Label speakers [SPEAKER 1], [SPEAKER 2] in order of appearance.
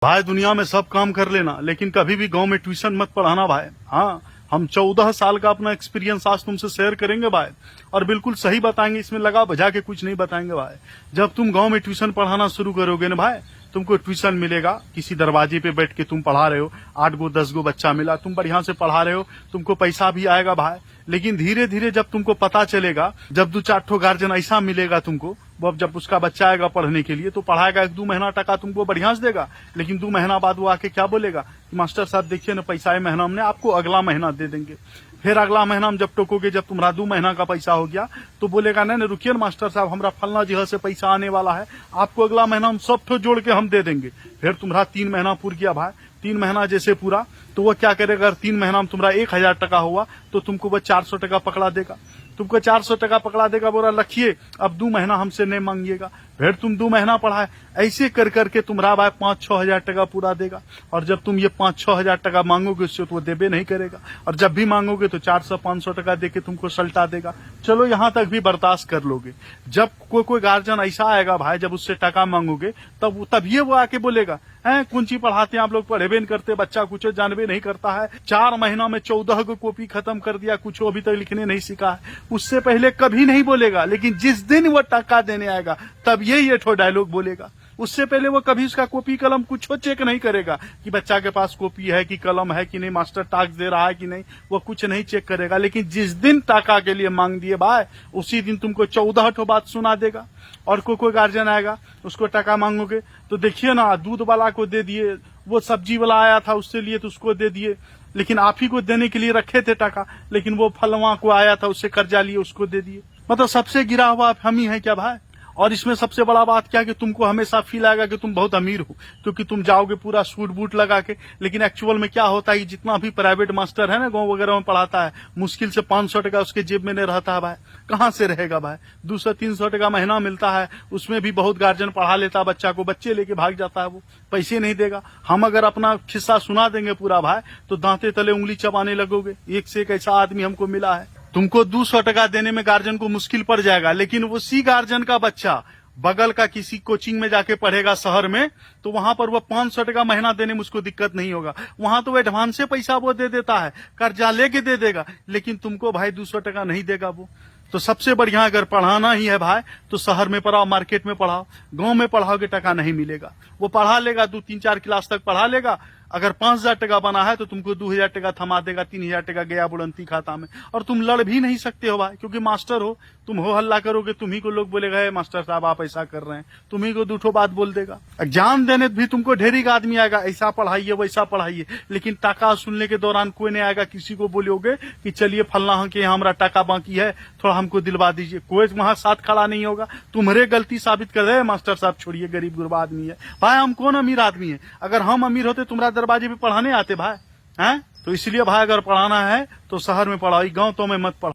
[SPEAKER 1] भाई दुनिया में सब काम कर लेना, लेकिन कभी भी गांव में ट्यूशन मत पढ़ाना भाई। हाँ, हम 14 साल का अपना एक्सपीरियंस आज तुमसे शेयर करेंगे भाई, और बिल्कुल सही बताएंगे, इसमें लगा बजा के कुछ नहीं बताएंगे भाई। जब तुम गांव में ट्यूशन पढ़ाना शुरू करोगे ना भाई, तुमको ट्यूशन मिलेगा, किसी दरवाजे पे बैठ के तुम पढ़ा रहे हो, 8 गो 10 गो बच्चा मिला, तुम बढ़िया से पढ़ा रहे हो, तुमको पैसा भी आएगा भाई। लेकिन धीरे धीरे जब तुमको पता चलेगा, जब 2-4 ठो गार्जियन ऐसा मिलेगा तुमको, वो जब उसका बच्चा आएगा पढ़ने के लिए तो पढ़ाएगा, 1-2 महीना टका तुमको बढ़िया से देगा। लेकिन 2 महीना बाद वो आके क्या बोलेगा कि मास्टर साहब देखिए ना, पैसा महीना हमने आपको अगला महीना दे देंगे। फिर अगला महीना हम जब टोकोगे, जब तुम्हारा 2 महीना का पैसा हो गया, तो बोलेगा नहीं रुकिए मास्टर साहब, हमारा फलना जगह से पैसा आने वाला है, आपको अगला महीना हम सब ठो जोड़ के हम दे देंगे। फिर तुम्हारा 3 महीना पूर गया भाई। 3 महीना जैसे पूरा, तो वो क्या करेगा, अगर 3 महीना में तुम्हारा 1000 टका हुआ तो तुमको वो 400 टका पकड़ा देगा। तुमको 400 टका पकड़ा देगा, बोला रखिए अब 2 महीना हमसे नहीं मांगिएगा। फिर तुम 2 महीना पढ़ाए, ऐसे कर करके तुम्हारा भाई 5-6 हजार टका पूरा देगा। और जब तुम ये 5-6 हजार टका मांगोगे उससे तो वो देबे नहीं करेगा, और जब भी मांगोगे तो 400-500 टका देके तुमको सल्टा देगा। चलो यहाँ तक भी बर्दाश्त कर लोगे। जब कोई गार्जियन ऐसा आएगा भाई, जब उससे टका मांगोगे तब ये वो आके बोलेगा, हैं कौन सी पढ़ाते हैं आप लोग, पढ़ेबे नहीं करते, बच्चा कुछ जानबे नहीं करता है, 4 महीना में 14 को कॉपी खत्म कर दिया, कुछ अभी तक लिखने नहीं सीखा है। उससे पहले कभी नहीं बोलेगा, लेकिन जिस दिन वो टका देने आएगा तब ये ठो डायलॉग बोलेगा। उससे पहले वो कभी उसका कॉपी कलम कुछ चेक नहीं करेगा कि बच्चा के पास कॉपी है कि कलम है कि नहीं, मास्टर टास्क दे रहा है कि नहीं, वो कुछ नहीं चेक करेगा। लेकिन जिस दिन टाका के लिए मांग दिए भाई, उसी दिन तुमको 14 ठो बात सुना देगा। और कोई गार्जियन आएगा, उसको टका मांगोगे तो देखिए ना, दूध वाला को दे दिए, वो सब्जी वाला आया था उससे लिए तो उसको दे दिए, लेकिन आप ही को देने के लिए रखे थे टका, लेकिन वो फलवा को आया था उससे कर्जा लिए उसको दे दिए। मतलब सबसे गिरा हुआ हम ही है क्या भाई। और इसमें सबसे बड़ा बात क्या कि तुमको हमेशा फील आएगा कि तुम बहुत अमीर हो, क्योंकि तुम जाओगे पूरा सूट बूट लगा के। लेकिन एक्चुअल में क्या होता है कि जितना भी प्राइवेट मास्टर है ना गांव वगैरह में पढ़ाता है, मुश्किल से 500 टका उसके जेब में नहीं रहता है भाई। कहाँ से रहेगा भाई, 200-300 टका महीना मिलता है, उसमें भी बहुत गार्जियन पढ़ा लेता है बच्चा को, बच्चे लेके भाग जाता है, वो पैसे नहीं देगा। हम अगर अपना किस्सा सुना देंगे पूरा भाई, तो दांते तले उंगली चबाने लगोगे। एक से एक ऐसा आदमी हमको मिला है, तुमको 200 टका देने में गार्जियन को मुश्किल पड़ जाएगा, लेकिन उसी गार्जियन का बच्चा बगल का किसी कोचिंग में जाके पढ़ेगा शहर में, तो वहां पर वो 500 टका महीना देने में उसको दिक्कत नहीं होगा। वहां तो वो एडवांस से पैसा वो दे देता है, कर्जा लेके दे देगा, लेकिन तुमको भाई 200 टका नहीं देगा वो। तो सबसे बढ़िया अगर पढ़ाना ही है भाई, तो शहर में पढ़ाओ, मार्केट में पढ़ाओ। गांव में पढ़ाओगे टका नहीं मिलेगा। वो पढ़ा लेगा, 2-3-4 क्लास तक पढ़ा लेगा, अगर 5000 टका बना है तो तुमको 2000 टका थमा देगा, 3000 टका गया बुलंदी खाता में। और तुम लड़ भी नहीं सकते हो भाई, क्योंकि मास्टर हो, तुम हो हल्ला करोगे, तुम्ही को लोग बोलेगा मास्टर साहब आप ऐसा कर रहे हैं, तुम्ही को 2 ठो बात बोल देगा। एग्जाम देने भी तुमको ढेरी का आदमी आएगा, ऐसा पढ़ाइए वैसा पढ़ाइए, लेकिन टका सुनने के दौरान कोई नहीं आएगा किसी को बोलोगे कि चलिए फलना के यहाँ हमारा टका बाकी है, थोड़ा हमको दिलवा दीजिए। कोई वहां साथ खड़ा नहीं होगा, तुम्हारे गलती साबित कर रहे मास्टर साहब छोड़िए, गरीब गुरबा आदमी है भाई, हम कौन अमीर आदमी है। अगर हम अमीर होते तुम्हारा दरवाजे पे पढ़ाने आते भाई, हैं। तो इसलिए भाई अगर पढ़ाना है तो शहर में पढ़ाई, गांव तो में मत पढ़ा।